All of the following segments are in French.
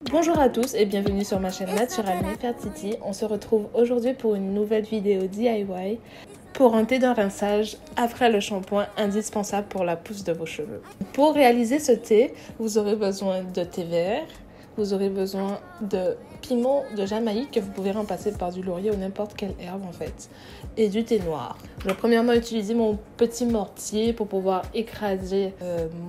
Bonjour à tous et bienvenue sur ma chaîne Natural Nefertiti. On se retrouve aujourd'hui pour une nouvelle vidéo DIY pour un thé de rinçage après le shampoing indispensable pour la pousse de vos cheveux. Pour réaliser ce thé, vous aurez besoin de thé vert, vous aurez besoin de piment de Jamaïque que vous pouvez remplacer par du laurier ou n'importe quelle herbe en fait, et du thé noir. Je vais premièrement utiliser mon petit mortier pour pouvoir écraser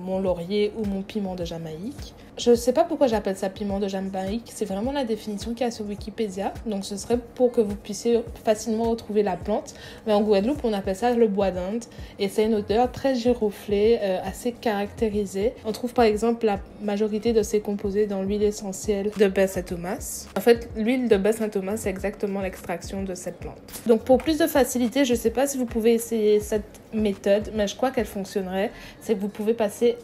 mon laurier ou mon piment de Jamaïque. Je ne sais pas pourquoi j'appelle ça piment de Jamaïque, c'est vraiment la définition qu'il y a sur Wikipédia, donc ce serait pour que vous puissiez facilement retrouver la plante. Mais en Guadeloupe, on appelle ça le bois d'Inde et c'est une odeur très giroflée, assez caractérisée. On trouve par exemple la majorité de ces composés dans l'huile essentielle de baie Saint-Thomas. En fait, l'huile de baie Saint-Thomas, c'est exactement l'extraction de cette plante. Donc pour plus de facilité, je ne sais pas si vous pouvez essayer cette méthode, mais je crois qu'elle fonctionnerait, c'est que vous pouvez passer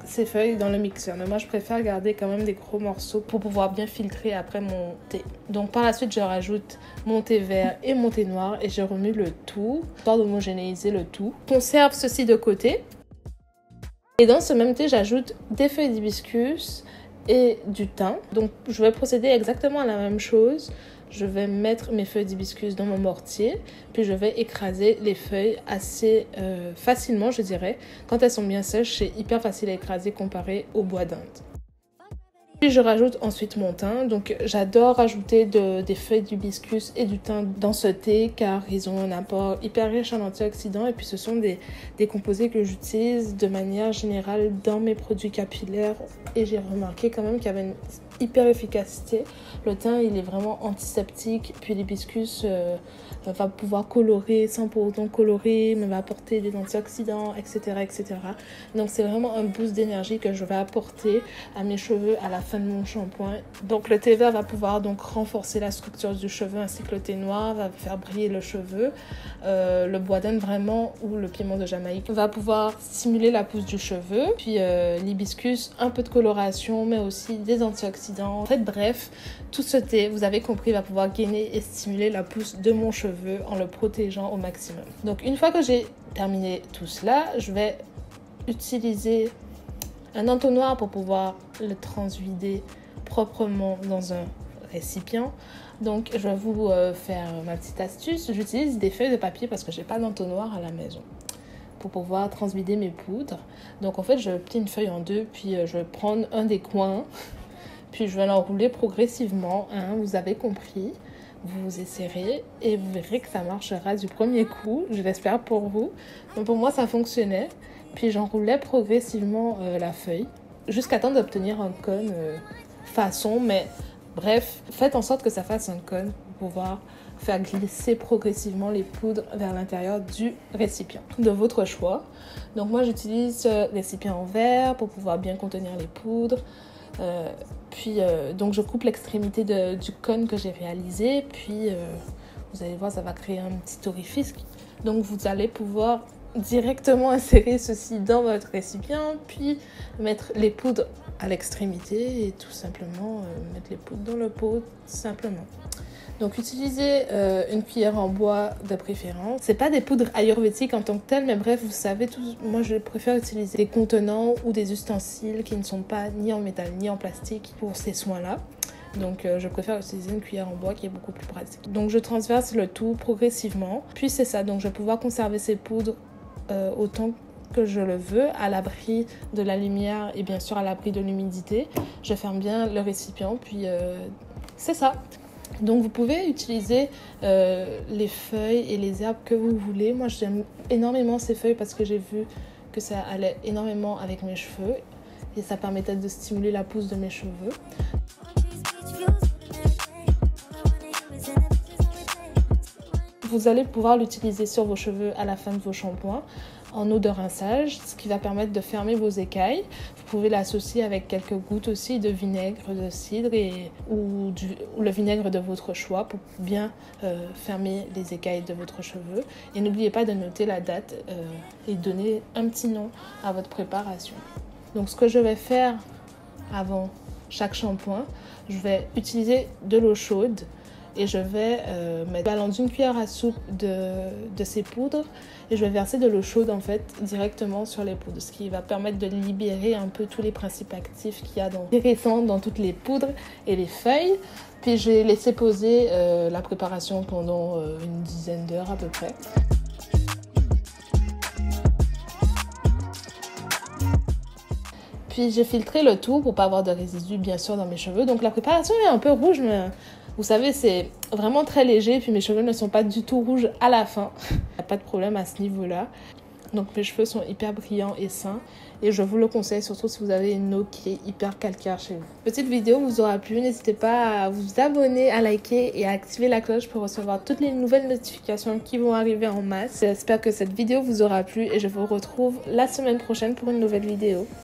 ces feuilles dans le mixeur. Mais moi, je préfère garder quand même des gros morceaux pour pouvoir bien filtrer après mon thé. Donc par la suite, je rajoute mon thé vert et mon thé noir et je remue le tout, histoire d'homogénéiser le tout. Je conserve ceci de côté. Et dans ce même thé, j'ajoute des feuilles d'hibiscus et du thym. Donc je vais procéder exactement à la même chose. Je vais mettre mes feuilles d'hibiscus dans mon mortier, puis je vais écraser les feuilles assez facilement, je dirais. Quand elles sont bien sèches, c'est hyper facile à écraser comparé au bois d'Inde. Puis je rajoute ensuite mon thym. Donc j'adore rajouter des feuilles d'hibiscus et du thym dans ce thé car ils ont un apport hyper riche en antioxydants et puis ce sont des composés que j'utilise de manière générale dans mes produits capillaires et j'ai remarqué quand même qu'il y avait une hyper efficacité. Le thym il est vraiment antiseptique puis l'hibiscus va pouvoir colorer sans pour autant colorer mais va apporter des antioxydants etc. Donc c'est vraiment un boost d'énergie que je vais apporter à mes cheveux à la fin de mon shampoing. Donc le thé vert va pouvoir donc renforcer la structure du cheveu ainsi que le thé noir va faire briller le cheveu. Le bois d'Inde vraiment ou le piment de Jamaïque va pouvoir stimuler la pousse du cheveu. Puis l'hibiscus, un peu de coloration mais aussi des antioxydants. En fait bref, tout ce thé, vous avez compris, va pouvoir gainer et stimuler la pousse de mon cheveu en le protégeant au maximum. Donc une fois que j'ai terminé tout cela, je vais utiliser un entonnoir pour pouvoir le transvider proprement dans un récipient. Donc je vais vous faire ma petite astuce. J'utilise des feuilles de papier parce que j'ai pas d'entonnoir à la maison pour pouvoir transvider mes poudres. Donc en fait je plie une feuille en deux puis je vais prendre un des coins puis je vais l'enrouler progressivement, hein, vous avez compris. Vous essayerez et vous verrez que ça marchera du premier coup, je l'espère pour vous. Donc pour moi ça fonctionnait. Puis j'enroulais progressivement la feuille jusqu'à temps d'obtenir un cône façon. Mais bref, faites en sorte que ça fasse un cône pour pouvoir faire glisser progressivement les poudres vers l'intérieur du récipient de votre choix. Donc moi j'utilise ce récipient en verre pour pouvoir bien contenir les poudres. Donc je coupe l'extrémité du cône que j'ai réalisé. Puis vous allez voir, ça va créer un petit orifice. Donc vous allez pouvoir directement insérer ceci dans votre récipient, puis mettre les poudres à l'extrémité et tout simplement mettre les poudres dans le pot, simplement. Donc utilisez une cuillère en bois de préférence. C'est pas des poudres ayurvédiques en tant que telles, mais bref, vous savez tous, moi je préfère utiliser des contenants ou des ustensiles qui ne sont pas ni en métal ni en plastique pour ces soins-là. Donc je préfère utiliser une cuillère en bois qui est beaucoup plus pratique. Donc je transverse le tout progressivement. Puis c'est ça, donc je vais pouvoir conserver ces poudres autant que je le veux, à l'abri de la lumière et bien sûr à l'abri de l'humidité. Je ferme bien le récipient, puis c'est ça. Donc vous pouvez utiliser les feuilles et les herbes que vous voulez. Moi j'aime énormément ces feuilles parce que j'ai vu que ça allait énormément avec mes cheveux et ça permettait de stimuler la pousse de mes cheveux. Vous allez pouvoir l'utiliser sur vos cheveux à la fin de vos shampoings en eau de rinçage, ce qui va permettre de fermer vos écailles. Vous pouvez l'associer avec quelques gouttes aussi de vinaigre de cidre ou le vinaigre de votre choix pour bien fermer les écailles de votre cheveu. Et n'oubliez pas de noter la date et donner un petit nom à votre préparation. Donc ce que je vais faire avant chaque shampoing, je vais utiliser de l'eau chaude et je vais mettre d'une cuillère à soupe de ces poudres et je vais verser de l'eau chaude en fait directement sur les poudres, ce qui va permettre de libérer un peu tous les principes actifs qu'il y a intéressants dans toutes les poudres et les feuilles. Puis j'ai laissé poser la préparation pendant une dizaine d'heures à peu près. Puis j'ai filtré le tout pour pas avoir de résidus bien sûr dans mes cheveux. Donc la préparation est un peu rouge, mais vous savez c'est vraiment très léger. Puis mes cheveux ne sont pas du tout rouges à la fin. Il n'y a pas de problème à ce niveau-là. Donc mes cheveux sont hyper brillants et sains. Et je vous le conseille surtout si vous avez une eau qui est hyper calcaire chez vous. Petite vidéo vous aura plu. N'hésitez pas à vous abonner, à liker et à activer la cloche pour recevoir toutes les nouvelles notifications qui vont arriver en masse. J'espère que cette vidéo vous aura plu et je vous retrouve la semaine prochaine pour une nouvelle vidéo.